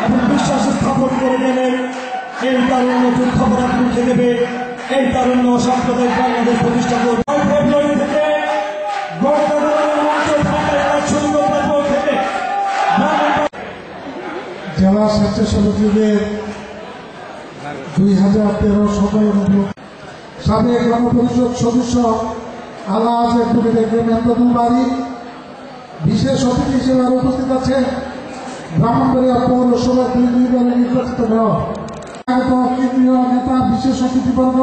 এবং বিশ্বাস স্থাপন করে দেবেন। এই তারুণ্য যুদ্ধাপরাধ মুখে দেবে, এই তারুণ্য সাম্প্রদায়িক বাংলাদেশ প্রতিষ্ঠা করবে। জেলা স্বেচ্ছাসেবকদের 2013 17 সাবেক গণপরিষদ সদস্য আলহাজ অ্যাডভোকেট মেহমুদুল বারী বিশেষ অতিথি হিসেবে উপস্থিত আছেন ব্রাহ্মণবাড়িয়া পৌরসভার 2 দলে নির্বাচিত মেয়র, কেন্দ্রীয় নেতা, বিশেষ অতিথিবর্গ,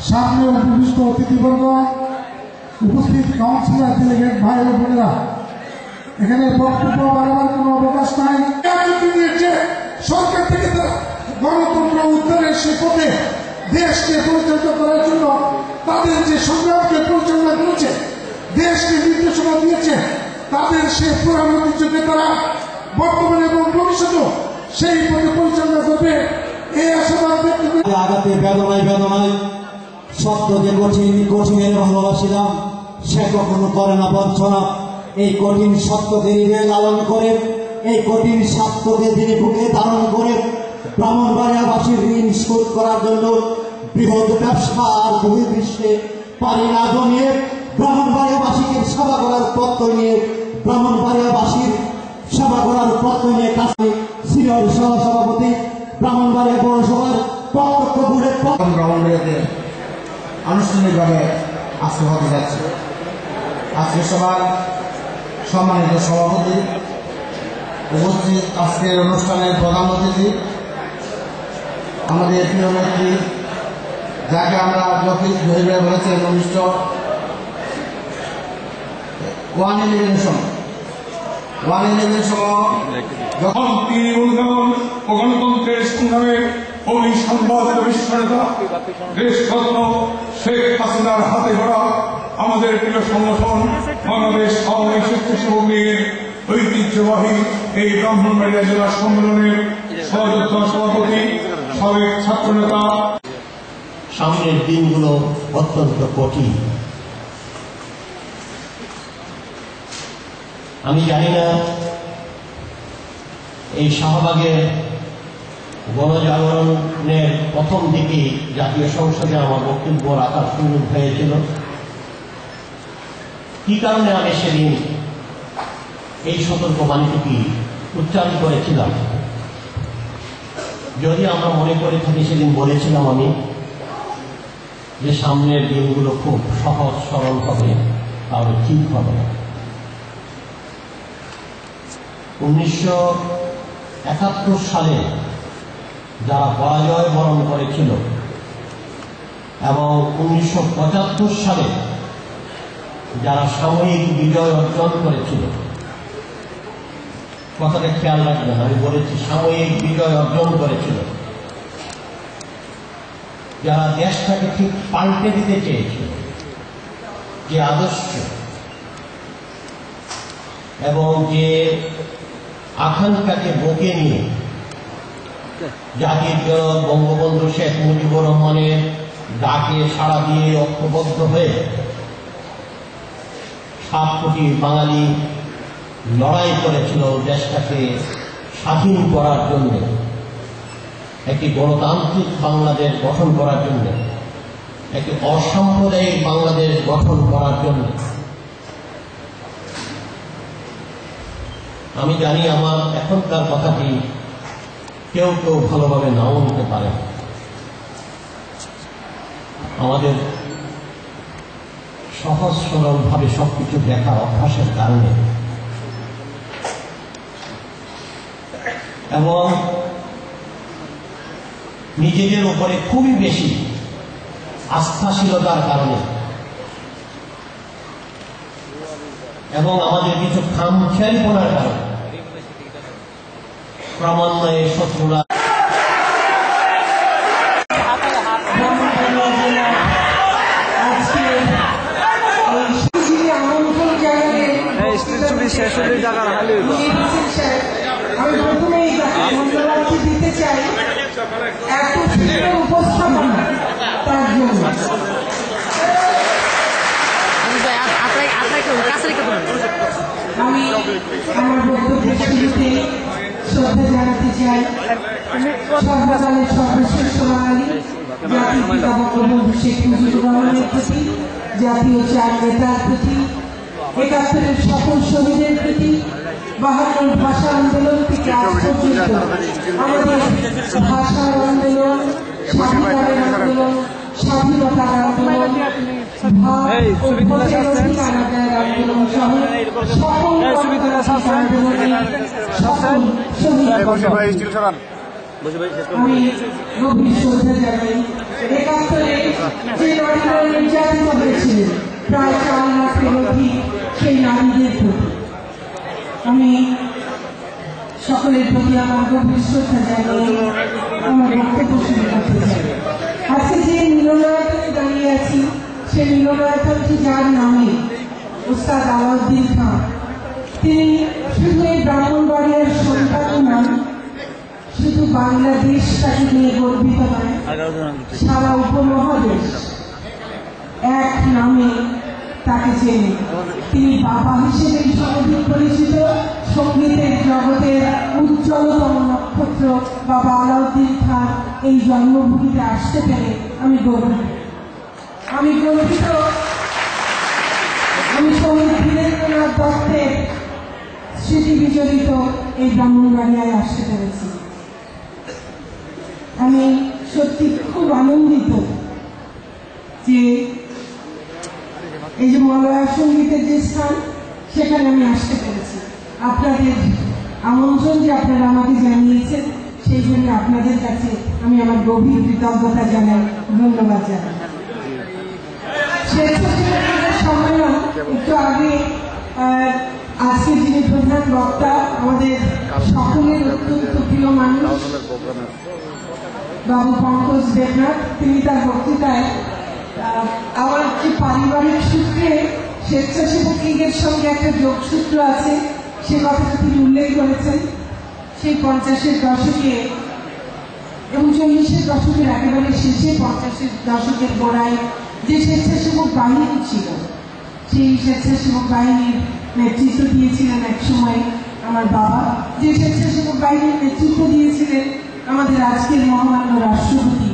সামনে উপবিষ্ট অতিথিবর্গ, উপস্থিত কাউন্সিলর, ডেলিগেট ভাই ও বোনেরা, এখানে বক্তব্য বাড়াবার কোনো অবকাশ নাই। সরকার থেকে তারা গণতন্ত্র উদ্ধারের সে পথে দেশকে পরিচালিত করার জন্য তাদের যে সংগ্রামকে পরিচালনা করেছে, দেশকে নির্দেশনা দিয়েছে, তাদের সে পুরানো ঐতিহ্যকে তারা বর্তমানে এবং ভবিষ্যতেও সেই পথে পরিচালনা করবে এই আশাবাদ ব্যক্ত করে আগাতে বেদনায় বেদনায় সত্য যে কঠিনের ভালোবাসিলাম সে কখনো করে না বঞ্চনা। এই কঠিন সত্যকে লালন করে, এই কঠিন সত্যকে তিনি বুকে ধারণ করে ব্রাহ্মণবাড়িয়াবাসীর ঋণ শোধ করার জন্য বৃহৎ ব্যবসার বহির্বিশ্বে পারি না জমিয়ে ব্রাহ্মণবাড়িয়াবাসীকে সেবা করার প্রত্যয় নিয়ে, ব্রাহ্মণবাড়িয়াবাসীর সেবা করার প্রত্যয় নিয়ে কাছে সিনিয়র সহসভাপতি ব্রাহ্মণবাড়িয়া পৌরসভার প্রত্যক্ষ বোর্ডের ব্রাহ্মণবাড়িয়াতে আনুষ্ঠানিকভাবে আজকে হতে যাচ্ছে। আজকে সবার সম্মানিত সভাপতি উপস্থিত, আজকের অনুষ্ঠানের প্রধান অতিথি আমাদের প্রিয় নেত্রী, যাকে আমরা জহির বলেছেন ঘনিষ্ঠ ওয়ান ইলেভেন সহ যখন তিনি ও গণতন্ত্রের সংগ্রামে অগ্নিসংবাদিত বিশ্বনেতা দেশরত্ন শেখ হাসিনার হাতে গড়া আমাদের প্রিয় সংগঠন বাংলাদেশ আওয়ামী স্বেচ্ছাসেবক লীগের ঐতিহ্যবাহী এই ব্রাহ্মণবাড়িয়া জেলা সম্মেলনের সহযোদ্ধা সভাপতি, সাবেক ছাত্রনেতা। সামনের দিনগুলো অত্যন্ত কঠিন। আমি জানি না এই শাহবাগের গণজাগরণের প্রথম দিকে জাতীয় সংসদে আমার বক্তব্য রাখার সুযোগ হয়েছিল। কি কারণে আমি সেদিন এই সতর্কবাণীটি উচ্চারণ করেছিলাম? যদি আমরা মনে করে থাকি, সেদিন বলেছিলাম আমি যে সামনের দিনগুলো খুব সহজ সরল হবে, তাহলে ঠিক হবে না। 1971 সালে যারা পরাজয় বরণ করেছিল এবং 1975 সালে যারা সাময়িক বিজয় অর্জন করেছিল, কথাটা খেয়াল রাখবেন, আমি বলেছি সাময়িক বিজয় অর্জন করেছিল, যারা দেশটাকে ঠিক পাল্টে দিতে চেয়েছিল, যে আদর্শ এবং যে আকাঙ্ক্ষাকে বুকে নিয়ে জাতির জনক বঙ্গবন্ধু শেখ মুজিবুর রহমানের ডাকে সাড়া দিয়ে ঐক্যবদ্ধ হয়ে 7 কোটি বাঙালি লড়াই করেছিল দেশটাকে স্বাধীন করার জন্য, একটি গণতান্ত্রিক বাংলাদেশ গঠন করার জন্য, একটি অসাম্প্রদায়িক বাংলাদেশ গঠন করার জন্য। আমি জানি আমার এখনকার কথাটি কেউ কেউ ভালোভাবে নাও নিতে পারে। আমাদের সহজ সরলভাবে সবকিছু দেখার অভ্যাসের কারণে এবং নিজেদের উপরে খুবই বেশি আস্থাশীলতার কারণে এবং আমাদের কিছু খামখেয়ালিপনার কারণে ক্রমান্বয়ে শত্রুরা শেষ হলে জায়গা রাখালে আমি প্রথমেই ধন্যবাদ দিতে চাই এত সুন্দর উপস্থাপনা তার জন্য। আমি আমার বক্তব্যের শুরুতে শ্রদ্ধা জানাতে চাই সর্বকালের সর্বশ্রেষ্ঠ বাঙালি জাতির পিতা বঙ্গবন্ধু শেখ মুজিবুর রহমানের প্রতি, জাতীয় চার নেতার প্রতি, ৭১-এর সকল শহীদের প্রতি, ৭২ ভাষা আন্দোলন থেকে আজ পর্যন্ত আমাদের ভাষার আন্দোলন, স্বাধিকারের আন্দোলন, স্বাধীনতার আন্দোলন, ভাব ও ভোটের অধিকার আদায়ের আন্দোলন সহ সকল আন্দোলনে সকল শহীদ আমি গভীর শ্রদ্ধা জানাই। ৭১-এ যে নারীরা নির্যাতিত হয়েছিলেন প্রায় ৪ লাখের অধিক, সেই নারীদের প্রতি আমি সকলের প্রতি আমার গভীর শ্রদ্ধা জানিয়ে আমার বক্তব্য শুরু করতে চাই। আজকে যে মিলনায়তনে দাঁড়িয়ে আছি, সেই মিলনায়তনটি যার নামে, ওস্তাদ আলাউদ্দিন খাঁ, তিনি শুধু এই ব্রাহ্মণবাড়িয়ার সন্তান নন, শুধু বাংলাদেশটাকে নিয়ে গর্বিত নয়, সারা উপমহাদেশ এক নামে তাকে চেনে। তিনি বাবা হিসেবে সমধিক পরিচিত, সঙ্গীতের জগতের উজ্জ্বলতম নক্ষত্র বাবা আলাউদ্দিন খান এই জন্মভূমিতে আসতে পেরে আমি গর্বিত। আমি শহীদ বীরেন্দ্রনাথ দত্তের স্মৃতি বিজড়িত এই ব্রাহ্মণবাড়িয়ায় আসতে পেরেছি। আমি সত্যি খুব আনন্দিত যে এই যে মলয়া সঙ্গীতের যে স্থান, সেখানে আমি আসতে পেরেছি। আপনাদের আমন্ত্রণ যে আপনারা আমাকে জানিয়েছেন, সেই জন্য আপনাদের কাছে আমি আমার গভীর কৃতজ্ঞতা জানাই, ধন্যবাদ জানাই। স্বেচ্ছাসেবকদের সম্মেলন একটু আগে আজকে যিনি প্রধান বক্তা, আমাদের সকলের অত্যন্ত প্রিয় মানুষ বাবু পঙ্কজ দেবনাথ, তিনি তার বক্তৃতায় আমার যে পারিবারিক সূত্রে স্বেচ্ছাসেবক লীগের সঙ্গে একটা যোগসূত্র আছে, সে কথাটা তিনি উল্লেখ করেছেন। সেই ৫০-এর দশকে এবং ৪০-এর দশকের একেবারে শেষে ৫০-এর দশকের গোড়ায় যে স্বেচ্ছাসেবক বাহিনী ছিল, সেই স্বেচ্ছাসেবক বাহিনীর নেতৃত্ব দিয়েছিলেন একসময় আমার বাবা, যে স্বেচ্ছাসেবক বাহিনীর নেতৃত্ব দিয়েছিলেন আমাদের আজকের মহামান্য রাষ্ট্রপতি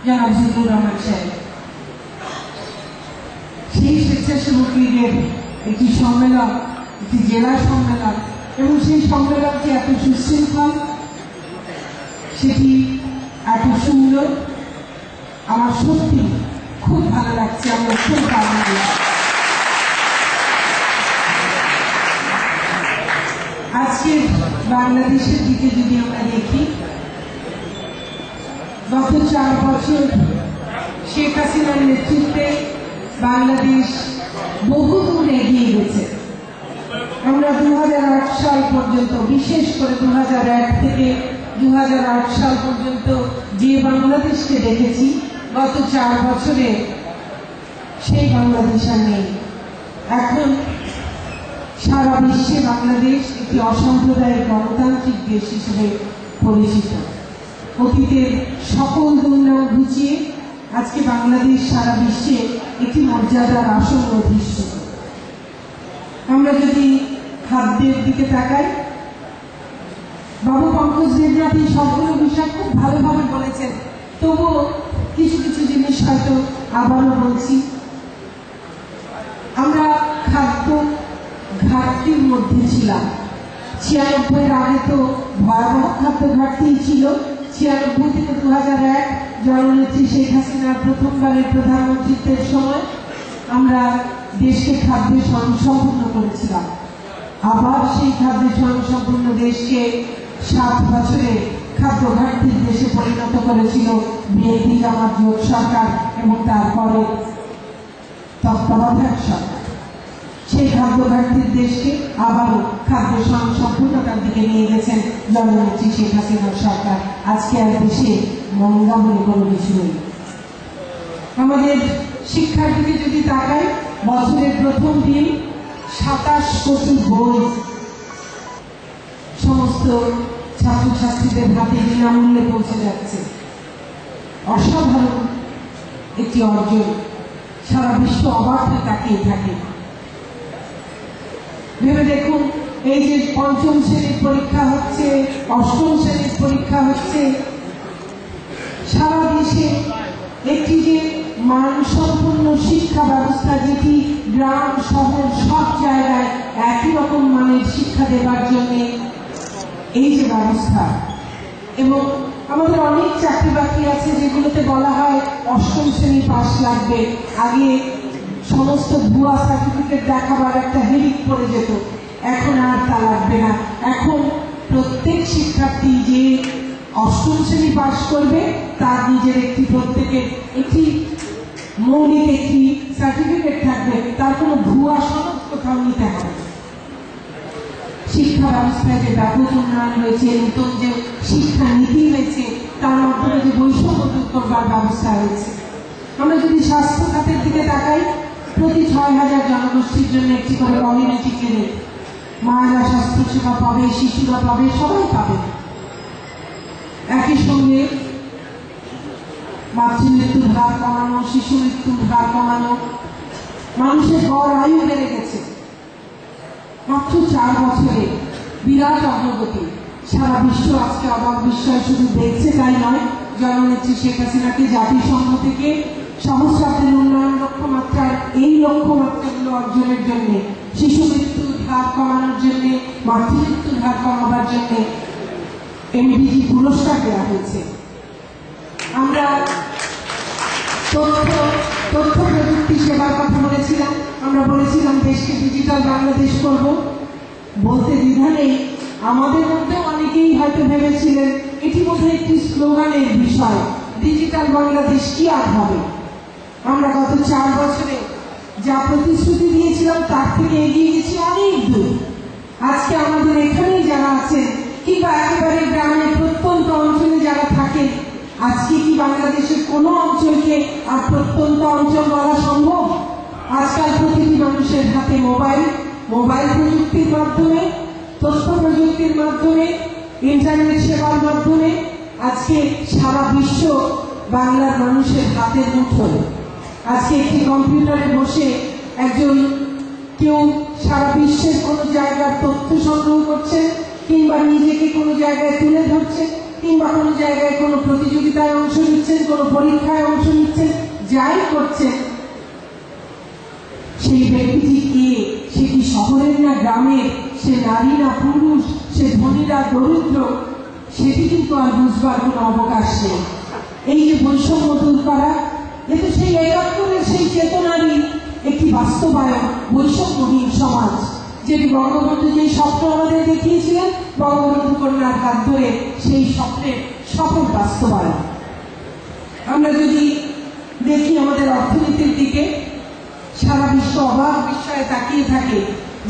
জনাব জিল্লুর রহমান সাহেব। সেই স্বেচ্ছাসেবক লীগের একটি সম্মেলন, একটি জেলা সম্মেলন, এবং সেই সম্মেলনটি এত সুশৃঙ্খল, সেটি এত সুন্দর, আমার সত্যি খুব ভালো লাগছে। আমরা খুব আনন্দ। আজকে বাংলাদেশের দিকে যদি আমরা দেখি, গত ৪ বছর শেখ হাসিনার নেতৃত্বে বাংলাদেশ বহু দূর এগিয়ে গেছে। আমরা ২০০৮ সাল পর্যন্ত, বিশেষ করে ২০০১ থেকে ২০০৮ সাল পর্যন্ত যে বাংলাদেশকে দেখেছি, গত ৪ বছরে সেই বাংলাদেশ আর নেই। এখন সারা বিশ্বে বাংলাদেশ একটি অসাম্প্রদায়িক গণতান্ত্রিক দেশ হিসেবে পরিচিত। অতীতের সকল দুর্নাম ঘুচিয়ে আজকে বাংলাদেশ সারা বিশ্বে একটি মর্যাদার আসন অধিষ্ঠিত। আমরা যদি খাদ্যের দিকে তাকাই, বাবু পঙ্কজ দেবনাথ এই সবগুলো বিষয় খুব ভালোভাবে বলেছেন, তবুও কিছু কিছু জিনিস হয়তো আবারও বলছি। আমরা খাদ্য ঘাটতির মধ্যে ছিলাম। ৯৬-এর আগে তো ভয়াবহ খাদ্য ঘাটতি ছিল। ৯৬ থেকে ২০০১ জননেত্রী শেখ হাসিনার প্রথমবারের প্রধানমন্ত্রীত্বের সময় আমরা দেশকে খাদ্যে স্বয়ংসম্পূর্ণ করেছিলাম। আবার সেই খাদ্যে স্বয়ংসম্পূর্ণ দেশকে ৭ বছরে খাদ্য ঘাটতির দেশে পরিণত করেছিল বিএনপি জামাত জোট সরকার এবং তারপরে তত্ত্বাবধায়ক সরকার। সেই খাদ্য ঘাটতির দেশকে আবারও খাদ্য স্বয়ংসম্পূর্ণতার দিকে নিয়ে গেছেন জননেত্রী শেখ হাসিনার সরকার। আজকে আর দেশে মন্দা বলে কোনো কিছু নেই। আমাদের শিক্ষার দিকে যদি তাকাই, বছরের প্রথম দিন ২৭ কোটি বই সমস্ত ছাত্রছাত্রীদের হাতে বিনামূল্যে পৌঁছে যাচ্ছে। অসাধারণ একটি অর্জন, সারা বিশ্ব অবাক হয়ে তাকিয়ে থাকে। ভেবে দেখুন, এই যে পঞ্চম শ্রেণীর পরীক্ষা হচ্ছে, অষ্টম শ্রেণীর পরীক্ষা হচ্ছে, সারা দেশে একটি যে মানসম্পন্ন শিক্ষা ব্যবস্থা, যেটি গ্রাম শহর সব জায়গায় একই রকম মানের শিক্ষা দেবার জন্য এই যে ব্যবস্থা। এবং আমাদের অনেক চাকরি বাকরি আছে যেগুলোতে বলা হয় অষ্টম শ্রেণী পাস লাগবে। আগে সমস্ত ভুয়া সার্টিফিকেট দেখাবার একটা হেরিক পড়ে যেত, এখন আর তা লাগবে না। এখন প্রত্যেক শিক্ষার্থী যে অষ্টম শ্রেণী পাস করবে তার নিজের একটি প্রত্যেকের একটি মৌলিক একটি সার্টিফিকেট থাকবে, তার কোনো ভুয়া সনদ কোথাও নিতে হবে। শিক্ষা ব্যবস্থায় যে ব্যাপক উন্নয়ন হয়েছে, নতুন যে শিক্ষা নীতি হয়েছে, তার মাধ্যমে যে বৈষম্য দূর করবার ব্যবস্থা হয়েছে। আমরা যদি স্বাস্থ্য খাতের দিকে তাকাই, প্রতি ৬,০০০ জনগোষ্ঠীর জন্য একটি করে কমিউনিটি ক্লিনিক, মায়েরা স্বাস্থ্য সেবা পাবে, শিশুরা পাবে, সবাই পাবে। একই সঙ্গে মাতৃমৃত্যুর হার কমানো, শিশু মৃত্যুর হার কমানো, মানুষের গড় আয়ু বেড়ে গেছে মাত্র 4 বছরে, বিরাট অগ্রগতি। সারা বিশ্ব আজকে অবাক বিস্ময় শুধু দেখছে তাই নয়, জননেত্রী শেখ হাসিনাকে জাতিসংঘ থেকে সহস্রাব্দের উন্নয়ন লক্ষ্যমাত্রার এই লক্ষ্যমাত্রাগুলো অর্জনের জন্য, শিশু মৃত্যুর হার কমানোর জন্য, মাতৃমৃত্যুর হার কমাবার জন্য এমডিজি পুরস্কার দেওয়া হয়েছে। আমরা তথ্য প্রযুক্তি সেবার কথা বলেছিলাম, আমরা বলেছিলাম দেশকে ডিজিটাল বাংলাদেশ করব। বলতে দ্বিধা নেই, আমাদের মধ্যে অনেকেই হয়তো ভেবেছিলেন এটি বোধহয় একটি স্লোগানের বিষয়, ডিজিটাল বাংলাদেশ কি আর হবে। আমরা গত 4 বছরে যা প্রতিশ্রুতি দিয়েছিলাম তার থেকে এগিয়ে গেছি অনেক দূর। আজকে আমাদের এখানেই যারা আছেন কিংবা একেবারে গ্রামের প্রত্যন্ত অঞ্চলে যারা থাকেন, আজকে কি বাংলাদেশের কোনো অঞ্চলকে আর প্রত্যন্ত অঞ্চল বলা সম্ভব? আজকাল প্রতিটি মানুষের হাতে মোবাইল প্রযুক্তির মাধ্যমে, তথ্য প্রযুক্তির মাধ্যমে, ইন্টারনেট সেবার মাধ্যমে আজকে সারা বিশ্ব বাংলার মানুষের হাতের মুঠোয়। আজকে একটি কম্পিউটারে বসে কেউ সারা বিশ্বের কোনো জায়গার তথ্য সংগ্রহ করছে, কিংবা নিজেকে কোনো জায়গায় তুলে ধরছে, কিংবা কোনো জায়গায় কোনো প্রতিযোগিতায় অংশ নিচ্ছেন, কোনো পরীক্ষায় অংশ নিচ্ছেন, যাই করছেন, সেই ব্যক্তিটি কে, সে কি শহরের না গ্রামের, সে নারী না পুরুষ, সে ধনী না দরিদ্র, সেটি কিন্তু আর বুঝবার কোনো অবকাশ নেই। এই যে বৈষম্য দূর করা, কিন্তু সেই ৭১-এর সেই চেতনারই একটি বাস্তবায়ন, বৈষম্যহীন সমাজ, যেটি বঙ্গবন্ধু যেই স্বপ্ন আমাদের দেখিয়েছিলেন, বঙ্গবন্ধু কন্যার হাত ধরে সেই স্বপ্নের সফল বাস্তবায়ন। আমরা যদি দেখি আমাদের অর্থনীতির দিকে, সারা বিশ্ব অবাক বিস্ময়ে তাকিয়ে থাকে।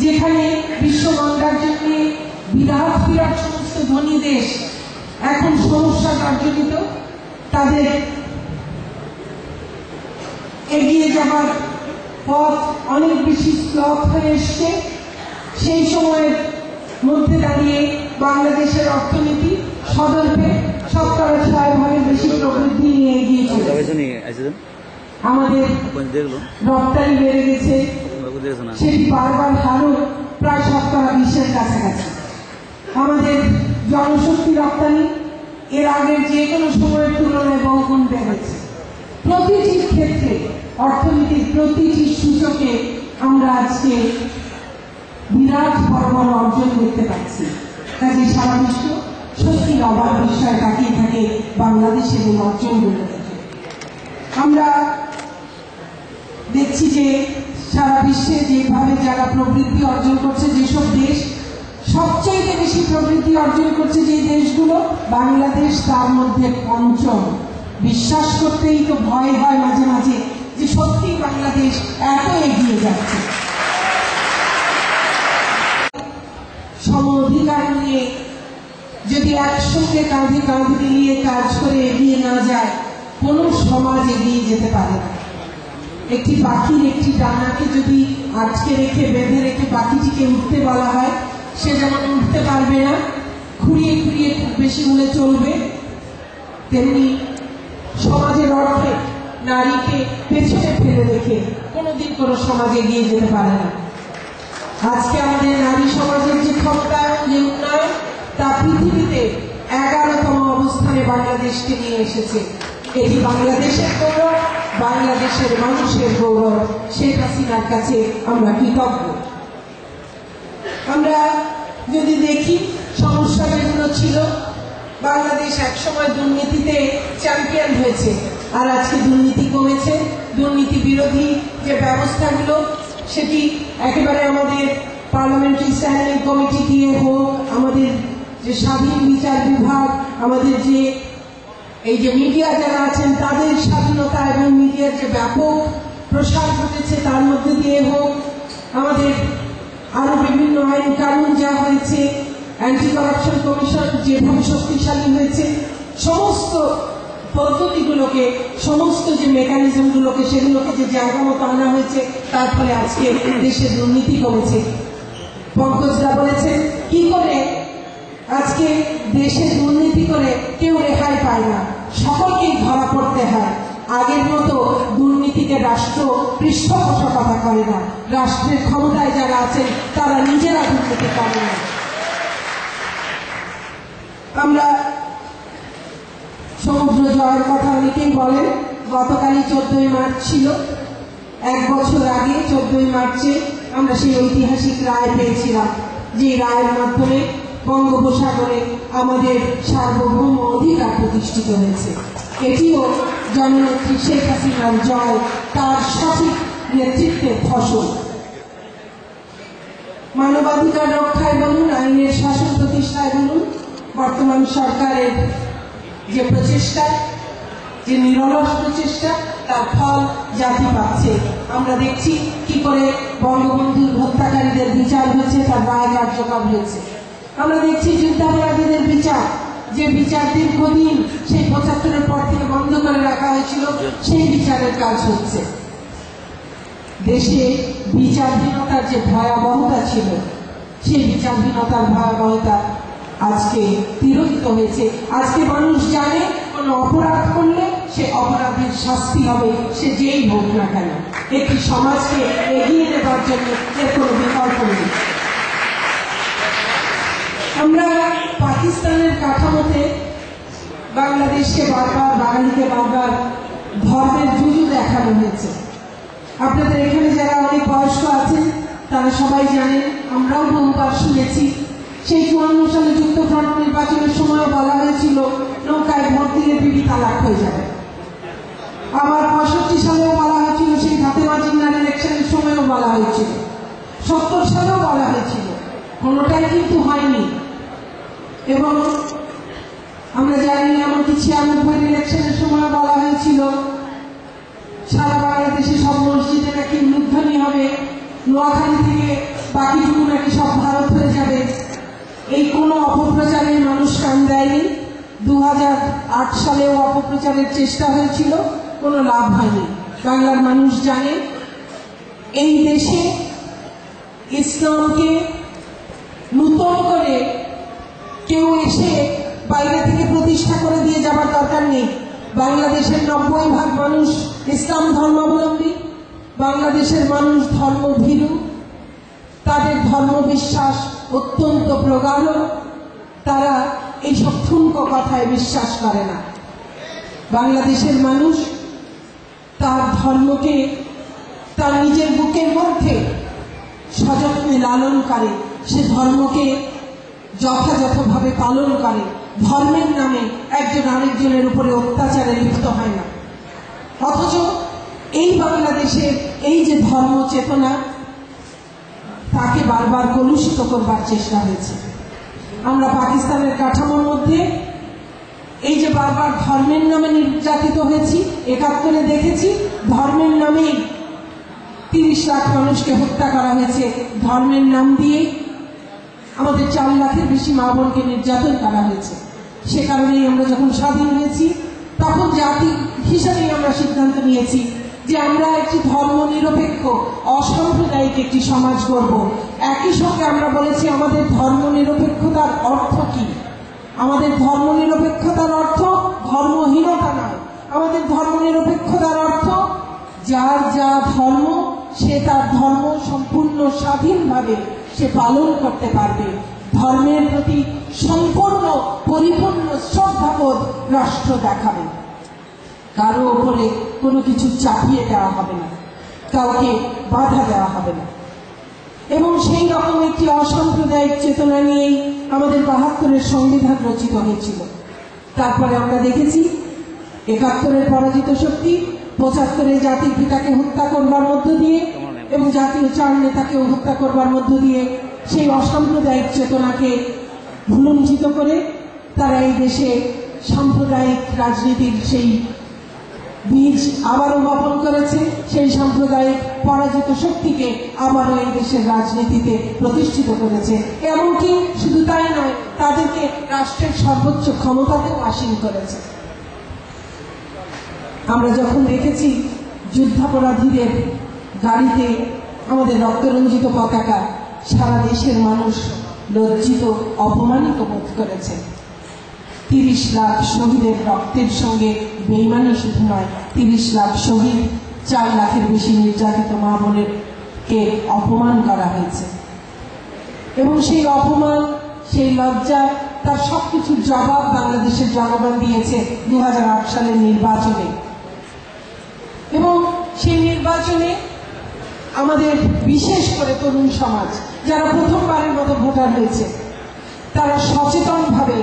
যেখানে বিশ্ব মন্দার জন্য বিরাট সমস্ত ধনী দেশ এখন সমস্যা জর্জরিত, তাদের এগিয়ে যাবার পথ অনেক বেশি স্লথ হয়ে এসছে, সেই সময়ের মধ্যে দাঁড়িয়ে বাংলাদেশের অর্থনীতি সদর্পে ৬০% বেশি প্রবৃদ্ধি নিয়ে এগিয়ে চলেছে। আমাদের রপ্তানি বেড়ে গেছে, সেটি বারবার হারও প্রায় 20% কাছাকাছি। আমাদের জনশক্তি রপ্তানি এর আগের যে কোনো সময়ের তুলনায় বহুগুণ বেড়েছে। প্রতিটি ক্ষেত্রে অর্থনীতির প্রতিটি সূচকে আমরা আজকে বিরাট বড় বড় অর্জন দেখতে পাচ্ছি। কাজে সারা বিশ্ব সত্যি অবাক বিষয় তাকিয়ে থাকে বাংলাদেশের এই অর্জনগুলো দেখে। আমরা দেখছি যে সারা বিশ্বে যেভাবে যারা প্রবৃদ্ধি অর্জন করছে, যেসব দেশ সবচেয়ে বেশি প্রবৃদ্ধি অর্জন করছে, যে দেশগুলো, বাংলাদেশ তার মধ্যে পঞ্চম। বিশ্বাস করতেই তো ভয় হয় মাঝে মাঝে যে সত্যি বাংলাদেশ এত এগিয়ে যাচ্ছে। সম অধিকার নিয়ে যদি একসঙ্গে কাঁধে কাঁধ মিলিয়ে কাজ করে এগিয়ে না যায়, কোনো সমাজ এগিয়ে যেতে পারে না। একটি পাখির একটি ডানাকে যদি আটকে রেখে, বেঁধে রেখে পাখিটিকে উঠতে বলা হয়, সে যেমন উঠতে পারবে না, ঘুরিয়ে ঘুরিয়ে খুব বেশি হলে চলবে, তেমনি সমাজের অর্থে নারীকে পেছনে ফেলে রেখে কোনোদিন কোনো সমাজ এগিয়ে যেতে পারে না। আজকে আমাদের নারী সমাজের যে ক্ষমতায়ন, যে উন্নয়ন, তা পৃথিবীতে 11তম অবস্থানে বাংলাদেশকে নিয়ে এসেছে। এটি বাংলাদেশের গৌরব, বাংলাদেশের মানুষের গৌরব। শেখ হাসিনার কাছে আমরা কৃতজ্ঞ। আমরা যদি দেখি সমস্যা যেগুলো ছিল, বাংলাদেশ একসময় দুর্নীতিতে চ্যাম্পিয়ন হয়েছে, আর আজকে দুর্নীতি কমেছে। দুর্নীতি বিরোধী যে ব্যবস্থাগুলো, সেটি একেবারে আমাদের পার্লামেন্টারি স্ট্যান্ডিং কমিটি দিয়ে হোক, আমাদের যে স্বাধীন বিচার বিভাগ, আমাদের যে এই যে মিডিয়া যারা আছেন তাদের স্বাধীনতা এবং মিডিয়ার যে ব্যাপক প্রসার ঘটেছে তার মধ্যে দিয়ে হোক, আমাদের আরো বিভিন্ন আইন কানুন যা হয়েছে, অ্যান্টি কারাপশন কমিশন যেভাবে শক্তিশালী হয়েছে, সমস্ত পদ্ধতিগুলোকে, সমস্ত যে মেকানিজমগুলোকে, সেগুলোকে যে জায়গা মতো আনা হয়েছে, তার ফলে আজকে দেশে দুর্নীতি কমেছে। পঙ্কজদা বলেছেন কি করে আজকে দেশে দুর্নীতি করে কেউ রেহাই পায় না, সকলকেই ধরা পড়তে হয়। আগের মতো দুর্নীতিকে রাষ্ট্র পৃষ্ঠপোষকতা করে না, রাষ্ট্রের ক্ষমতায় যারা আছেন তারা নিজেরা দুর্নীতি করে না। আমরা সমুদ্র জয়ের কথা অনেকেই বলেন, গতকালই 14ই মার্চ ছিল। 1 বছর আগে 14ই মার্চে আমরা সেই ঐতিহাসিক রায় পেয়েছিলাম, যে রায়ের মাধ্যমে বঙ্গোপসাগরে আমাদের সার্বভৌম অধিকার প্রতিষ্ঠিত হয়েছে। এটিও জননেত্রী শেখ হাসিনার জয়, তার সঠিক নেতৃত্বের ফসল। মানবাধিকার রক্ষায় বলুন, আইনের শাসন প্রতিষ্ঠায় বলুন, বর্তমান সরকারের যে প্রচেষ্টা, যে নিরলস প্রচেষ্টা, তার ফল জাতি পাচ্ছে। আমরা দেখছি কি করে বঙ্গবন্ধুর হত্যাকারীদের বিচার হয়েছে, তার রায় কার্যকর হয়েছে। আমরা দেখছি যুদ্ধাপরাধীদের বিচার, যে বিচার দীর্ঘদিন সেই 75-এর পর থেকে বন্ধ করে রাখা হয়েছিল, সেই বিচারের কাজ হচ্ছে। দেশে বিচারহীনতার যে ভয়াবহতা ছিল, সেই বিচারহীনতার ভয়াবহতা আজকে তিরোহিত হয়েছে। আজকে মানুষ জানে কোনো অপরাধ করলে সে অপরাধের শাস্তি হবে, সে যেই হোক না কেন। একটি সমাজকে এগিয়ে নেবার জন্য এর কোনো বিকল্প নেই। আমরা পাকিস্তানের কাঠামোতে বাংলাদেশকে বারবার, বাঙালিকে বারবার ধর্মের জুজু দেখানো হয়েছে। আপনাদের এখানে যারা অনেক বয়স্ক আছেন তারা সবাই জানেন, আমরাও বহুবার শুনেছি, সেই 54 সালে যুক্তফ্রন্ট নির্বাচনের সময় বলা হয়েছিল নৌকায় ভোট দিলে বিবি তালাক হয়ে যাবে। আবার 65 সালেও বলা হয়েছিল, সেই ফাতেমা জিন্নার ইলেকশনের সময়ও বলা হয়েছিল, 70 সালেও বলা হয়েছিল, কোনোটাই কিন্তু হয়নি। এবং আমরা জানি এমনকি 96 ইলেকশনের সময় বলা হয়েছিল সারা বাংলাদেশে সব মসজিদে নাকি উলুধ্বনি হবে, নোয়াখালী থেকে বাকিটুকু নাকি সব ভারত হয়ে যাবে। এই কোনো অপপ্রচারে মানুষ কান দেয়নি। 2008 সালেও অপপ্রচারের চেষ্টা হয়েছিল, কোনো লাভ হয়নি। বাংলার মানুষ জানে এই দেশে ইসলামকে নূতন করে কেউ এসে বাইরে থেকে প্রতিষ্ঠা করে দিয়ে যাবার দরকার নেই। বাংলাদেশের 90% মানুষ ইসলাম ধর্মাবলম্বী, বাংলাদেশের মানুষ ধর্মভীরু, তাদের ধর্মবিশ্বাস অত্যন্ত প্রগাঢ়, তারা এইসব ঠুনকো কথায় বিশ্বাস করে না। বাংলাদেশের মানুষ তার ধর্মকে তার নিজের বুকের মধ্যে সযত্নে লালন করে, সে ধর্মকে যথাযথভাবে পালন করে, ধর্মের নামে একজন আরেকজনের উপরে অত্যাচারে লিপ্ত হয় না। অথচ এই বাংলাদেশের এই যে ধর্ম চেতনা, তাকে বারবার কলুষিত করবার চেষ্টা হয়েছে। আমরা পাকিস্তানের কাঠামোর মধ্যে এই যে বারবার ধর্মের নামে নির্যাতিত হয়েছি, 71-এ দেখেছি ধর্মের নামেই 30 লাখ মানুষকে হত্যা করা হয়েছে, ধর্মের নাম দিয়ে আমাদের 4 লাখের বেশি মা বোনকে নির্যাতন করা হয়েছে। সে কারণেই আমরা যখন স্বাধীন হয়েছি তখন জাতি হিসাবেই আমরা সিদ্ধান্ত নিয়েছি যে আমরা একটি ধর্ম নিরপেক্ষ অসাম্প্রদায়িক একটি সমাজ গড়ব। একই সঙ্গে আমরা বলেছি আমাদের ধর্ম নিরপেক্ষতার অর্থ কি। আমাদের ধর্ম নিরপেক্ষতার অর্থ ধর্মহীনতা নয়, আমাদের ধর্ম নিরপেক্ষতার অর্থ যার যা ধর্ম সে তার ধর্ম সম্পূর্ণ স্বাধীনভাবে সে পালন করতে পারবে। ধর্মের প্রতি সম্পূর্ণ পরিপূর্ণ শ্রদ্ধাবোধ রাষ্ট্র দেখাবে। কারো ওপরে কোনো কিছু চাপিয়ে দেওয়া হবে না, কাউকে বাধা দেওয়া হবে না। এবং সেই রকম একটি অসাম্প্রদায়িক চেতনা নিয়েই আমাদের ৭২-এর সংবিধান রচিত হয়েছিল। তারপরে আমরা দেখেছি ৭১-এর পরাজিত শক্তি ৭৫-এ জাতির পিতাকে হত্যা করবার মধ্য দিয়ে এবং জাতীয় ৪ নেতাকেও হত্যা করবার মধ্য দিয়ে সেই অসাম্প্রদায়িক চেতনাকে ভুলুণ্ঠিত করে তারা এই দেশে সাম্প্রদায়িক রাজনীতির সেই বীজ আবারও বপন করেছে। সেই সাম্প্রদায়িক পরাজিত শক্তিকে আবারও এই দেশের রাজনীতিতে প্রতিষ্ঠিত করেছে। এমনকি শুধু তাই নয়, তাদেরকে রাষ্ট্রের সর্বোচ্চ ক্ষমতাতেও আসীন করেছে। আমরা যখন দেখেছি যুদ্ধাপরাধীদের গাড়িতে আমাদের রক্তরঞ্জিত পতাকা, সারা দেশের মানুষ লজ্জিত অপমানিত বোধ করেছে। ৩০ লাখ শহীদের রক্তের সঙ্গে বেইমানি শুধু নয়, ৩০ লাখ শহীদ, ৪ লাখের বেশি নির্যাতিত মা বোনেরকে অপমান করা হয়েছে। এবং সেই অপমান, সেই লজ্জা, তার সবকিছুর জবাব বাংলাদেশের জনগণ দিয়েছে ২০০৮ সালের নির্বাচনে। এবং সেই নির্বাচনে আমাদের বিশেষ করে তরুণ সমাজ, যারা প্রথমবারের মতো ভোটার হয়েছে, তারা সচেতনভাবে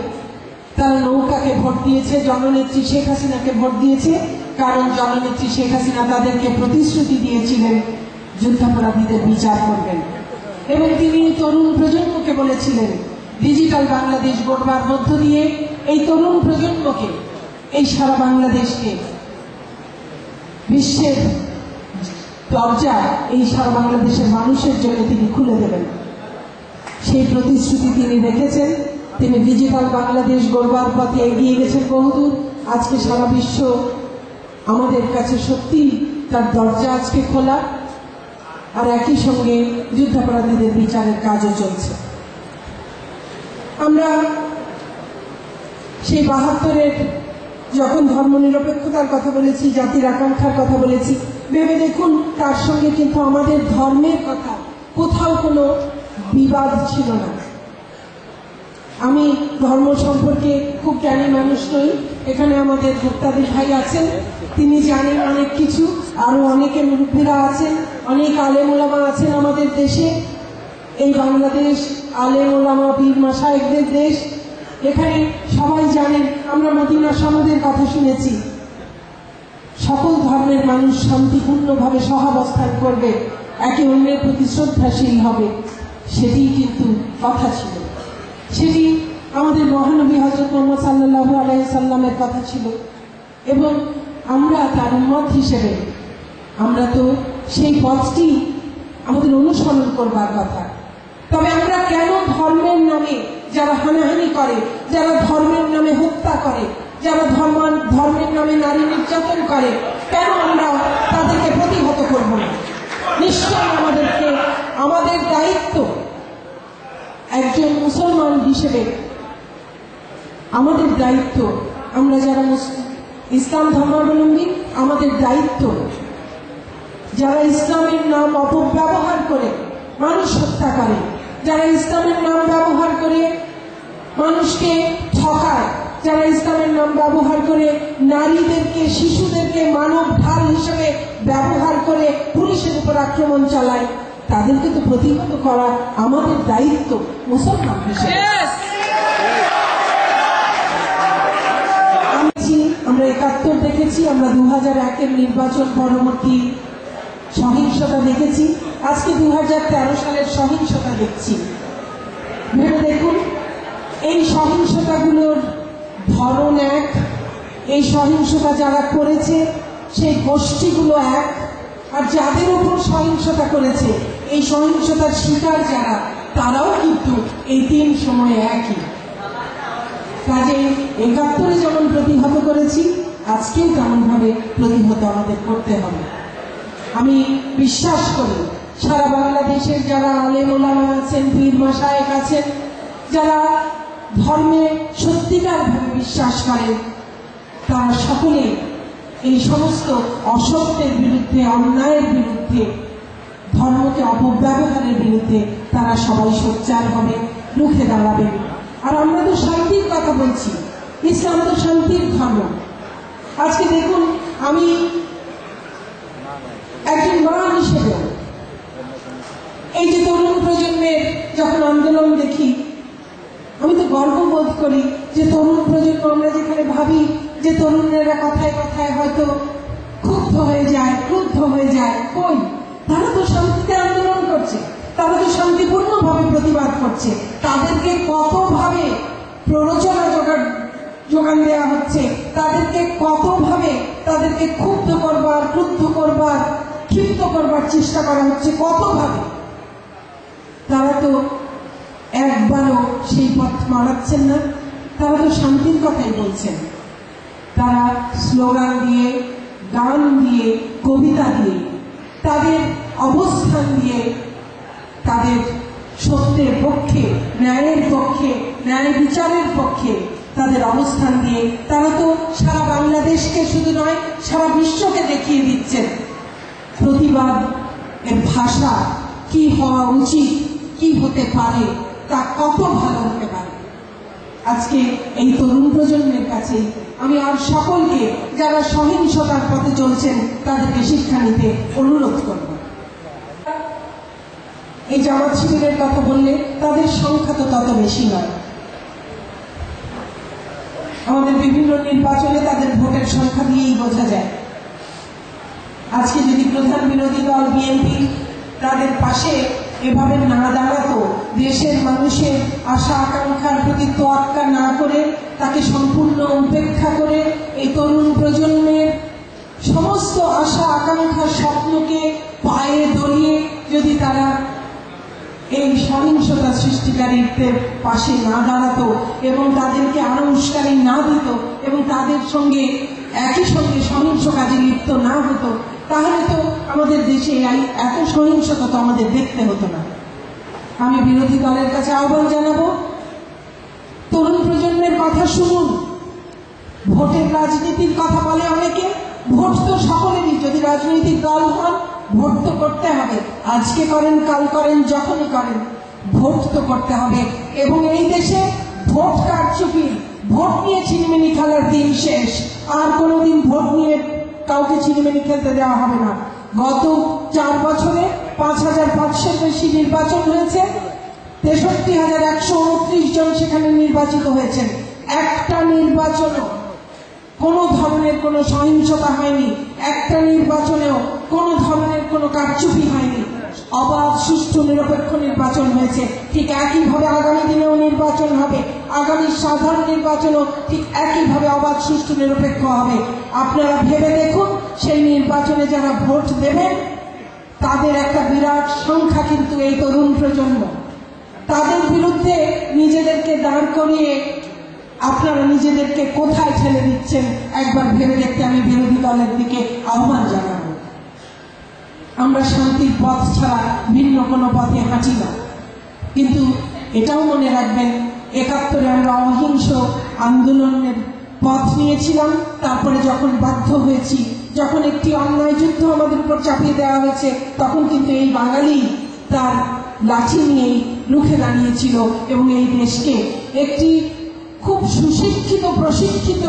তারা নৌকাকে ভোট দিয়েছে, জননেত্রী শেখ হাসিনাকে ভোট দিয়েছে। কারণ জননেত্রী শেখ হাসিনা তাদেরকে প্রতিশ্রুতি দিয়েছিলেন যুদ্ধাপরাধীদের বিচার করবেন। এবং তিনি তরুণ প্রজন্মকে বলেছিলেন ডিজিটাল বাংলাদেশ গড়বার মধ্য দিয়ে এই তরুণ প্রজন্মকে, এই সারা বাংলাদেশকে, বিশ্বের দরজা এই সারা বাংলাদেশের মানুষের জন্য তিনি খুলে দেবেন। সেই প্রতিশ্রুতি তিনি রেখেছেন। তিনি ডিজিটাল বাংলাদেশ গড়বার পথে এগিয়ে গেছেন বহুদূর। আজকে সারা বিশ্ব আমাদের কাছে সত্যি তার দরজা আজকে খোলা। আর একই সঙ্গে যুদ্ধাপরাধীদের বিচারের কাজও চলছে। আমরা সেই ৭২-এর যখন ধর্মনিরপেক্ষতার কথা বলেছি, জাতির আকাঙ্ক্ষার কথা বলেছি, ভেবে দেখুন তার সঙ্গে কিন্তু আমাদের ধর্মের কথা কোথাও কোনো বিবাদ ছিল না। আমি ধর্ম সম্পর্কে খুব জ্ঞানী মানুষ নই, এখানে আমাদের ভোক্তাদের ভাই আছেন, তিনি জানেন অনেক কিছু, আরো অনেকে মুরব্বীরা আছেন, অনেক আলেম ওলামা আছেন আমাদের দেশে। এই বাংলাদেশ আলেম ওলামা পীর মাশায়েখদের দেশ। এখানে সবাই জানেন, আমরা মদিনা সনদের কথা শুনেছি, সকল ধর্মের মানুষ শান্তিপূর্ণভাবে সহাবস্থান করবে, একে অন্যের প্রতি শ্রদ্ধাশীল হবে। সেটি কিন্তু কথা ছিল, সেটি আমাদের মহানবী হযরত মুহাম্মদ সাল্লাল্লাহু আলাইহি সাল্লামের কথা ছিল। এবং আমরা তার উম্মত হিসেবে আমরা তো সেই পথটি আমাদের অনুসরণ করবার কথা। তবে আমরা কেন ধর্মের নামে যারা হানাহানি করে, যারা ধর্মের নামে হত্যা করে, যারা ধর্মের নামে নারী নির্যাতন করে, কেন আমরা তাদেরকে প্রতিহত করব না? নিশ্চয় আমাদের দায়িত্ব একজন মুসলমান হিসেবে, আমাদের দায়িত্ব, আমরা যারা ইসলাম ধর্মাবলম্বী, আমাদের দায়িত্ব যারা ইসলামের নাম অপব্যবহার করে মানুষ হত্যা করে, যারা ইসলামের নাম ব্যবহার করে মানুষকে ঠকায়, যারা ইসলামের নাম ব্যবহার করে নারীদেরকে, শিশুদেরকে মানব ঢাল হিসেবে ব্যবহার করে পুলিশের উপর আক্রমণ চালায়, তাদেরকে তো প্রতিহত করা আমাদের দায়িত্ব মুসলমান হিসেবে। আমরা ৭১ দেখেছি, আমরা ২০০১-এর নির্বাচন পরবর্তী সহিংসতা দেখেছি, আজকে ২০১৩ সালের সহিংসতা দেখছি। ভেবে দেখুন, এই সহিংসতাগুলোর ধরন এক, এই সহিংসতা যারা করেছে সেই গোষ্ঠীগুলো এক, আর যাদের উপর সহিংসতা করেছে এই সহিংসতার শিকার যারা, তারাও কিন্তু এই ৩ সময় একই। কাজে ৭১-এ যেমন প্রতিহত করেছি, আজকেও তেমনভাবে প্রতিহত আমাদের করতে হবে। আমি বিশ্বাস করি সারা বাংলাদেশের যারা আলেম ওলামা আছেন, পীর মাশায়েখ আছেন, যারা ধর্মে সত্যিকারভাবে বিশ্বাস করেন, তারা সকলে এই সমস্ত অসত্যের বিরুদ্ধে, অন্যায়ের বিরুদ্ধে ধর্মকে অপব্যবহারের বিরুদ্ধে তারা সবাই সোচ্চার হবে, রুখে দাঁড়াবে। আর আমরা তো শান্তির কথা বলছি, ইসলাম তো শান্তির ধর্ম। আজকে দেখুন, আমি একজন মা হিসেবে এই যে তরুণ প্রজন্মের যখন আন্দোলন দেখি, আমি তো গর্ববোধ করি যে তরুণ প্রজন্ম, আমরা যেখানে ভাবি যে তরুণেরা কথায় কথায় হয়তো ক্রুদ্ধ হয়ে যায়, কই, তারা তো শান্তিতে আন্দোলন করছে, তারা তো শান্তিপূর্ণভাবে প্রতিবাদ করছে। তাদেরকে কতভাবে প্ররোচনা যোগান দেওয়া হচ্ছে, তাদেরকে কতভাবে তাদেরকে ক্ষুব্ধ করবার, ক্রুদ্ধ করবার, ক্ষিপ্ত করবার চেষ্টা করা হচ্ছে, কতভাবে। তারা তো একবারও সেই পথ মারাচ্ছেন না, তারা তো শান্তির কথাই বলছেন। তারা স্লোগান দিয়ে, গান দিয়ে, কবিতা দিয়ে, তাদের অবস্থান দিয়ে, তাদের সত্যের পক্ষে, ন্যায়ের পক্ষে, ন্যায় বিচারের পক্ষে তাদের অবস্থান দিয়ে তারা তো সারা বাংলাদেশকে শুধু নয়, সারা বিশ্বকে দেখিয়ে দিচ্ছেন প্রতিবাদ এর ভাষা কি হওয়া উচিত, কি হতে পারে, তা কত ভালো হতে পারে। আজকে এই তরুণ প্রজন্মের কাছে আমি আর সকলকে যারা সহিংসতার পথে চলছেন তাদেরকে শিক্ষা নিতে অনুরোধ করব। এই জামাত শিবিরের কথা বললে তাদের সংখ্যা তো তত বেশি নয়। আমাদের বিভিন্ন নির্বাচনে তাদের ভোটের সংখ্যা দিয়েই বোঝা যায়। আজকে যদি প্রধান বিরোধী দল বিএনপি তাদের পাশে এভাবে না দাঁড়াতো, দেশের মানুষের আশা আকাঙ্ক্ষার প্রতি তোয়াক্কা না করে, তাকে সম্পূর্ণ উপেক্ষা করে এই তরুণ প্রজন্মের সমস্ত আশা আকাঙ্ক্ষার স্বপ্নকে পায়ে দড়িয়ে যদি তারা এই সহিংসতা সৃষ্টিকারীদের পাশে না দাঁড়াতো এবং তাদেরকে আরো উস্কানি না দিত এবং তাদের সঙ্গে একই সঙ্গে সহিংস কাজে লিপ্ত না হতো, তাহলে তো আমাদের দেশে এত সহিংসতা তো আমাদের দেখতে হতো না। আমি বিরোধী দলের কাছে আহ্বান জানাবো, তরুণ প্রজন্মের কথা শুনুন। ভোটের রাজনীতির কথা বলে অনেকে, ভোট তো সকলেরই, যদি রাজনৈতিক দল হন ভোট তো করতে হবে, আজকে করেন, কাল করেন, যখনই করেন, ভোট তো করতে হবে। এবং এই দেশে ভোট কারচুপি, ভোট নিয়ে ছিনিমিনি খেলার দিন শেষ। আর কোনোদিন ভোট নিয়ে কাউকে ছিনিমিনি খেলতে দেওয়া হবে না। গত 4 বছরে 5,500 বেশি নির্বাচন হয়েছে, 63,129 জন সেখানে নির্বাচিত হয়েছেন। একটা নির্বাচনও কোন ধরনের কোনো সহিংসতা হয়নি, একটা নির্বাচনেও কোন ধরনের কোনো কারচুপি হয়নি, অবাধ সুষ্ঠু নিরপেক্ষ নির্বাচন হয়েছে। ঠিক একইভাবে আগামী দিনেও নির্বাচন হবে, আগামী সাধারণ নির্বাচনও ঠিক একইভাবে অবাধ সুষ্ঠু নিরপেক্ষ হবে। আপনারা ভেবে দেখুন, সেই নির্বাচনে যারা ভোট দেবেন তাদের একটা বিরাট সংখ্যা কিন্তু এই তরুণ প্রজন্ম। তাদের বিরুদ্ধে নিজেদেরকে দাঁড় করিয়ে আপনারা নিজেদেরকে কোথায় ঠেলে দিচ্ছেন একবার ভেবে দেখতে আমি বিরোধী দলের দিকে আহ্বান জানাবো। আমরা শান্তির পথ ছাড়া ভিন্ন কোনো পথে হাঁটি না, কিন্তু এটাও মনে রাখবেন 71-এ আমরা অহিংস আন্দোলনের পথ নিয়েছিলাম, তারপরে যখন বাধ্য হয়েছি, যখন একটি অন্যায় যুদ্ধ আমাদের উপর চাপিয়ে দেওয়া হয়েছে, তখন কিন্তু এই বাঙালি তার লাঠি নিয়েই রুখে দাঁড়িয়েছিল এবং এই দেশকে একটি খুব সুশিক্ষিত, প্রশিক্ষিত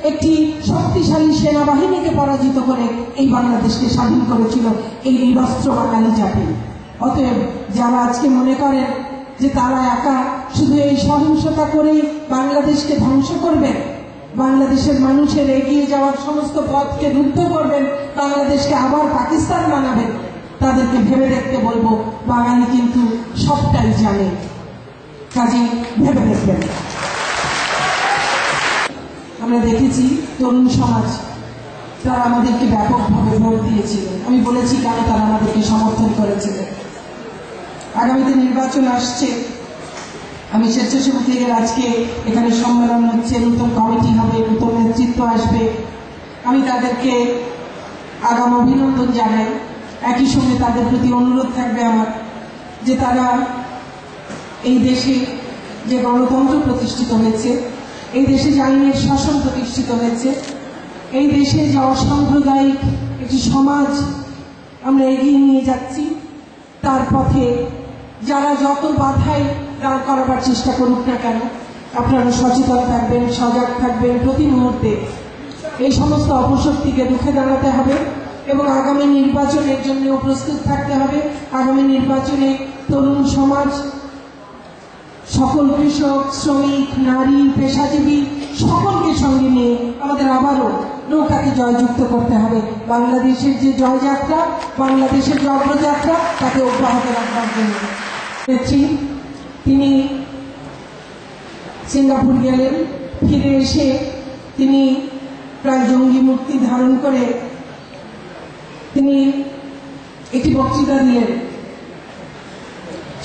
একটি শক্তিশালী সেনাবাহিনীকে পরাজিত করে এই বাংলাদেশকে স্বাধীন করেছিল এই নিরস্ত্র বাঙালি জাতি। অতএব যারা আজকে মনে করেন যে তারা একা শুধু এই সহিংসতা করেই বাংলাদেশকে ধ্বংস করবেন, বাংলাদেশের মানুষের এগিয়ে যাওয়ার সমস্ত পথকে রুদ্ধ করবেন, বাংলাদেশকে আবার পাকিস্তান বানাবেন, তাদেরকে ভেবে দেখতে বলবো বাঙালি কিন্তু সবটাই জানে, কাজে ভেবে দেখবেন। আমরা দেখেছি তরুণ সমাজ তারা আমাদেরকে ব্যাপকভাবে ভোট দিয়েছিল। আমি বলেছি কেন তারা আমাদেরকে সমর্থন করেছিলেন। আগামীতে নির্বাচন আসছে, আমি স্বেচ্ছাসেবক লীগের আজকে এখানে সম্মেলন হচ্ছে, নতুন কমিটি হবে, নতুন নেতৃত্ব আসবে, আমি তাদেরকে আগাম অভিনন্দন জানাই। একই সঙ্গে তাদের প্রতি অনুরোধ থাকবে আমার যে তারা এই দেশে যে গণতন্ত্র প্রতিষ্ঠিত হয়েছে, এই দেশে যে আইনের শাসন প্রতিষ্ঠিত হয়েছে, এই দেশে যে অসাম্প্রদায়িক একটি সমাজ আমরা এগিয়ে নিয়ে যাচ্ছি, তার পথে যারা যত বাধাই দাঁড় করাবার চেষ্টা করুক না কেন, আপনারা সচেতন থাকবেন, সজাগ থাকবেন। প্রতি মুহূর্তে এই সমস্ত অপশক্তিকে রুখে দাঁড়াতে হবে এবং আগামী নির্বাচনের জন্যও প্রস্তুত থাকতে হবে। আগামী নির্বাচনে তরুণ সমাজ, সকল কৃষক, শ্রমিক, নারী, পেশাজীবী সকলকে সঙ্গে নিয়ে আমাদের আবারও নৌকাকে জয়যুক্ত করতে হবে। বাংলাদেশের যে জয়যাত্রা, বাংলাদেশের যে অগ্রযাত্রা, তাকে অব্যাহত রাখবার জন্য তিনি সিঙ্গাপুর গেলেন। ফিরে এসে তিনি প্রায় জঙ্গি মুক্তি ধারণ করে তিনি একটি বক্তৃতা দিলেন।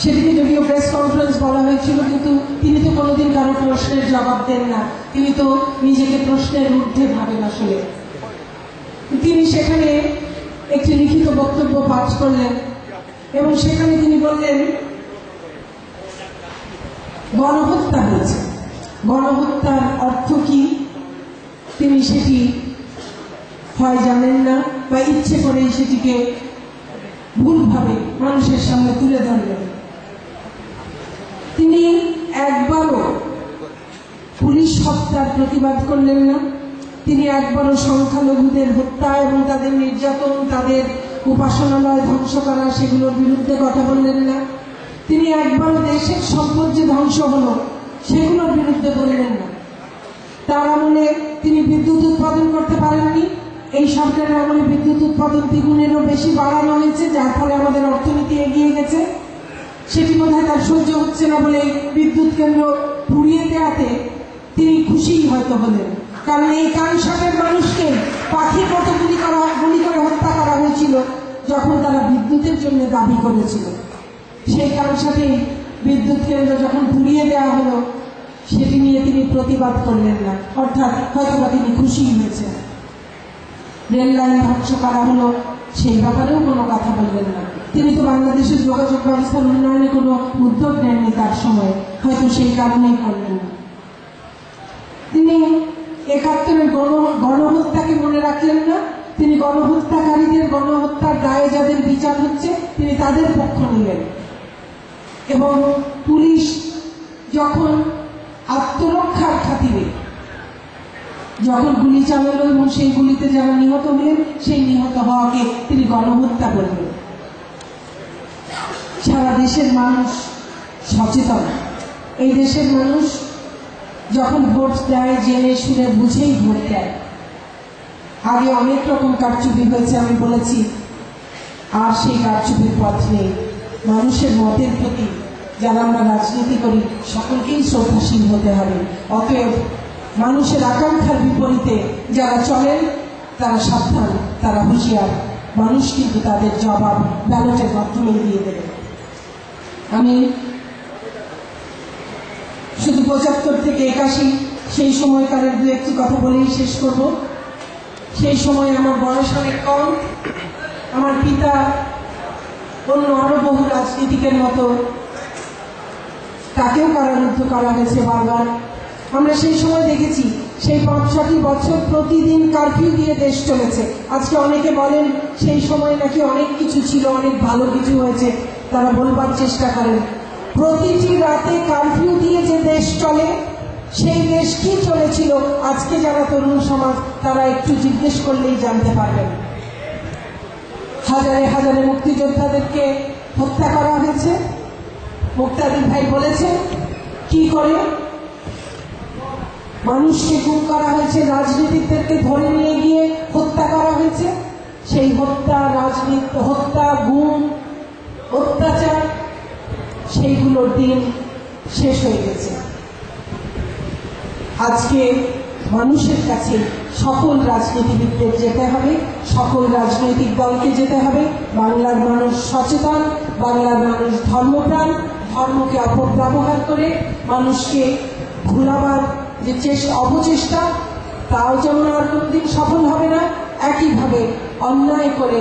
সেদিকে যদিও প্রেস কনফারেন্স বলা হয়েছিল, কিন্তু তিনি তো কোনোদিন কারো প্রশ্নের জবাব দেন না। তিনি তো নিজেকে প্রশ্নের ঊর্ধ্বে ভাবেন আসলে। তিনি সেখানে একটি লিখিত বক্তব্য পাঠ করলেন এবং সেখানে তিনি বললেন গণহত্যা হয়েছে। গণহত্যার অর্থ কি তিনি সেটি হয় জানেন না বা ইচ্ছে করেই সেটিকে ভুলভাবে মানুষের সামনে তুলে ধরলেন। তিনি একবারও পুলিশ হত্যার প্রতিবাদ করলেন না। তিনি একবারও সংখ্যালঘুদের হত্যা এবং তাদের নির্যাতন, তাদের উপাসনালয় ধ্বংস করা, সেগুলোর বিরুদ্ধে কথা বললেন না। তিনি একবারও দেশের সম্পদ যে ধ্বংস হলো সেগুলোর বিরুদ্ধে বললেন না। তার আমলে তিনি বিদ্যুৎ উৎপাদন করতে পারেননি। এই সরকারের আমলে বিদ্যুৎ উৎপাদন দ্বিগুণেরও বেশি বাড়ানো হয়েছে, যার ফলে আমাদের অর্থনীতি এগিয়ে গেছে। সেটি বোধহয় তার সহ্য হচ্ছে না বলে বিদ্যুৎ কেন্দ্র পুড়িয়ে দেওয়াতে তিনি খুশিই হয়তো হলেন। কারণ এই কানসাটের মানুষকে পাখির মতো গুলি করে হত্যা করা হয়েছিল যখন তারা বিদ্যুতের জন্য দাবি করেছিল। সেই কানসাটেই বিদ্যুৎ কেন্দ্র যখন পুড়িয়ে দেওয়া হলো, সেটি নিয়ে তিনি প্রতিবাদ করলেন না, অর্থাৎ হয়তোবা তিনি খুশিই হয়েছেন। রেল লাইন ধ্বংস করা হলো, সেই ব্যাপারেও কোনো কথা বললেন না। তিনি তো বাংলাদেশের যোগাযোগ ব্যবস্থার উন্নয়নে কোনো উদ্যোগ নেননি তার সময়, হয়তো সেই কারণেই করলেন না। তিনি ৭১-এর গণহত্যাকে মনে রাখলেন না। তিনি গণহত্যাকারীদের, গণহত্যার দায়ে যাদের বিচার হচ্ছে, তিনি তাদের পক্ষ নিলেন। এবং পুলিশ যখন আত্মরক্ষার খাতিরে যখন গুলি চালালো এবং সেই গুলিতে যারা নিহত হলেন, সেই নিহত হওয়াকে তিনি গণহত্যা করলেন। সারা দেশের মানুষ সচেতন। এই দেশের মানুষ যখন ভোট দেয় জেনে শুনে বুঝেই ভোট দেয়। আগে অনেক রকম কারচুপি হয়েছে, আমি বলেছি, আর সেই কারচুপির পথ নেই। মানুষের মতের প্রতি যারা আমরা রাজনীতি করি সকলকেই শ্রদ্ধাশীল হতে হবে। অতএব মানুষের আকাঙ্ক্ষার বিপরীতে যারা চলেন তারা সাবধান, তারা হুঁশিয়ার। মানুষ কিন্তু তাদের জবাব ব্যালটের মাধ্যমে দিয়ে দেবে। আমি শুধু ৭৫ থেকে ৮১ সেই সময়কারের দু একটি কথা বলেই শেষ করব। সেই সময় আমার বয়স অনেক কম। আমার পিতা অন্য আরো বহু রাজনীতিকের মতো, তাকেও কারারুদ্ধ করা হয়েছে বারবার। আমরা সেই সময় দেখেছি সেই ৫-৬টি বছর প্রতিদিন কারফিউ দিয়ে দেশ চলেছে। আজকে অনেকে বলেন সেই সময় নাকি অনেক কিছু ছিল, অনেক ভালো কিছু হয়েছে। তারা বলবার চেষ্টা করেন প্রতিটি রাতে কারফিউ দিয়ে যে দেশ চলে, সেই দেশ কি চলেছিল আজকে যারা তরুণ সমাজ তারা একটু জিজ্ঞেস করলেই জানতে পারবেন। হাজারে হাজারে মুক্তিযোদ্ধাদেরকে হত্যা করা হয়েছে। মুক্তাদির ভাই বলেছেন কি করে মানুষকে গুম করা হয়েছে, রাজনীতিকদেরকে ধরে নিয়ে গিয়ে হত্যা করা হয়েছে। সেই হত্যা, রাজনীতি, হত্যা, গুম, অত্যাচার, সেইগুলোর দিন শেষ হয়ে গেছে। আজকে মানুষের কাছে সকল রাজনীতিবিদদের যেতে হবে, সকল রাজনৈতিক দলকে যেতে হবে। বাংলার মানুষ সচেতন, বাংলার মানুষ ধর্মপ্রাণ। ধর্মকে অপব্যবহার করে মানুষকে ঘুরাবার যে অপচেষ্টা, তাও যেমন আর কোনদিন সফল হবে না, একইভাবে অন্যায় করে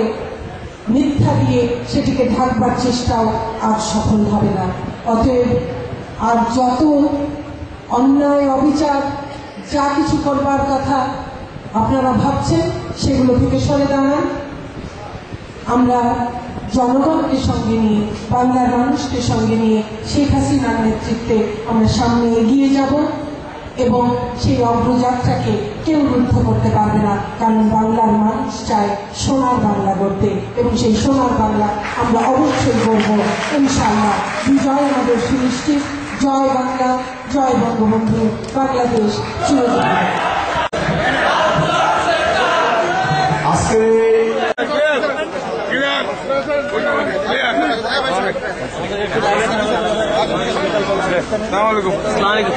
মিথ্যা দিয়ে সেটিকে ঢাকবার চেষ্টাও আর সফল হবে না। অতএব আর যত অন্যায়, অবিচার, যা কিছু করবার কথা আপনারা ভাবছেন সেগুলো থেকে সরে দাঁড়ান। আমরা জনগণকে সঙ্গে নিয়ে, বাংলার মানুষকে সঙ্গে নিয়ে শেখ হাসিনার নেতৃত্বে আমরা সামনে এগিয়ে যাব এবং সেই অগ্রযাত্রাকে কেউ রুদ্ধ করতে পারবে না। কারণ বাংলার মানুষ চায় সোনার বাংলা গড়তে এবং সেই সোনার বাংলা আমরা অবশ্যই গড়ব ইনশাআল্লাহ। বিজয় আমাদের সুনিশ্চিত। জয় বাংলা, জয় বঙ্গবন্ধু, বাংলাদেশ চিরদিন। আজকে আসসালামু আলাইকুম।